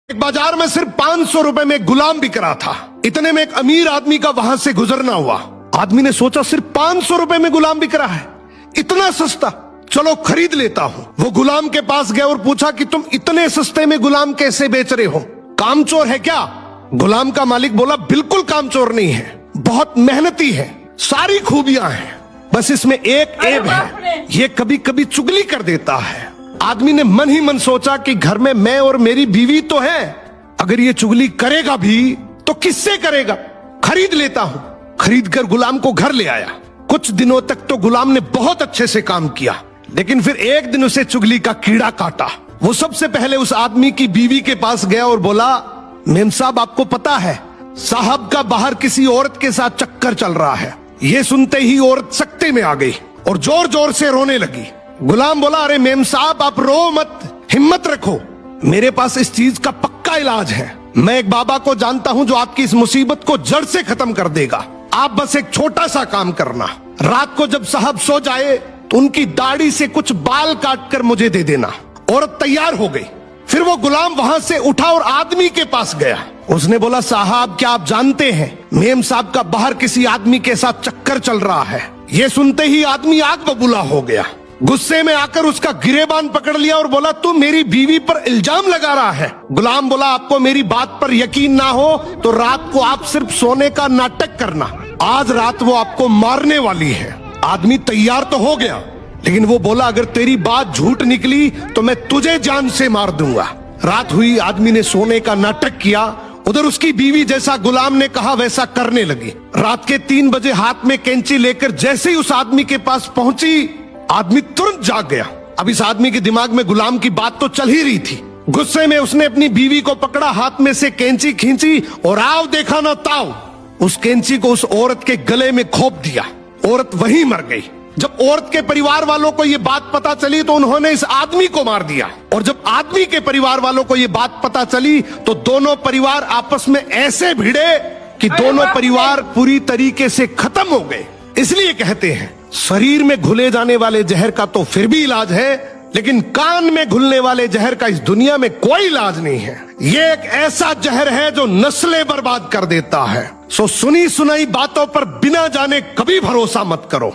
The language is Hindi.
एक बाजार में सिर्फ 500 रुपए में गुलाम बिक रहा था। इतने में एक अमीर आदमी का वहां से गुजरना हुआ। आदमी ने सोचा सिर्फ 500 रुपए में गुलाम बिक रहा है, इतना सस्ता, चलो खरीद लेता हूं। वो गुलाम के पास गया और पूछा कि तुम इतने सस्ते में गुलाम कैसे बेच रहे हो, कामचोर है क्या? गुलाम का मालिक बोला बिल्कुल कामचोर नहीं है, बहुत मेहनती है, सारी खूबियां हैं, बस इसमें एक ऐब है, ये कभी कभी चुगली कर देता है। आदमी ने मन ही मन सोचा कि घर में मैं और मेरी बीवी तो है, अगर ये चुगली करेगा भी तो किससे करेगा, खरीद लेता हूं। खरीद कर गुलाम को घर ले आया। कुछ दिनों तक तो गुलाम ने बहुत अच्छे से काम किया, लेकिन फिर एक दिन उसे चुगली का कीड़ा काटा। वो सबसे पहले उस आदमी की बीवी के पास गया और बोला, मेम साहब आपको पता है साहब का बाहर किसी औरत के साथ चक्कर चल रहा है। ये सुनते ही औरत सकते में आ गई और जोर जोर से रोने लगी। गुलाम बोला, अरे मेम साहब आप रो मत, हिम्मत रखो, मेरे पास इस चीज का पक्का इलाज है। मैं एक बाबा को जानता हूं जो आपकी इस मुसीबत को जड़ से खत्म कर देगा। आप बस एक छोटा सा काम करना, रात को जब साहब सो जाए तो उनकी दाढ़ी से कुछ बाल काट कर मुझे दे देना। औरत तैयार हो गई। फिर वो गुलाम वहां से उठा और आदमी के पास गया। उसने बोला, साहब क्या आप जानते हैं मेम साहब का बाहर किसी आदमी के साथ चक्कर चल रहा है। ये सुनते ही आदमी आग बबूला हो गया। गुस्से में आकर उसका गिरेबान पकड़ लिया और बोला, तू मेरी बीवी पर इल्जाम लगा रहा है। गुलाम बोला, आपको मेरी बात पर यकीन ना हो तो रात को आप सिर्फ सोने का नाटक करना, आज रात वो आपको मारने वाली है। आदमी तैयार तो हो गया, लेकिन वो बोला, अगर तेरी बात झूठ निकली तो मैं तुझे जान से मार दूंगा। रात हुई, आदमी ने सोने का नाटक किया। उधर उसकी बीवी जैसा गुलाम ने कहा वैसा करने लगी। रात के 3 बजे हाथ में कैंची लेकर जैसे ही उस आदमी के पास पहुंची, आदमी तुरंत जाग गया। अब इस आदमी के दिमाग में गुलाम की बात तो चल ही रही थी। गुस्से में उसने अपनी बीवी को पकड़ा, हाथ में से कैंची खींची और आओ देखा ना ताओ, उस कैंची को उस औरत के गले में खोप दिया। औरत वहीं मर गई। जब औरत के परिवार वालों को ये बात पता चली तो उन्होंने इस आदमी को मार दिया, और जब आदमी के परिवार वालों को ये बात पता चली तो दोनों परिवार आपस में ऐसे भिड़े कि दोनों परिवार पूरी तरीके से खत्म हो गए। इसलिए कहते हैं शरीर में घुले जाने वाले जहर का तो फिर भी इलाज है, लेकिन कान में घुलने वाले जहर का इस दुनिया में कोई इलाज नहीं है। ये एक ऐसा जहर है जो नस्लें बर्बाद कर देता है। सो सुनी सुनाई बातों पर बिना जाने कभी भरोसा मत करो।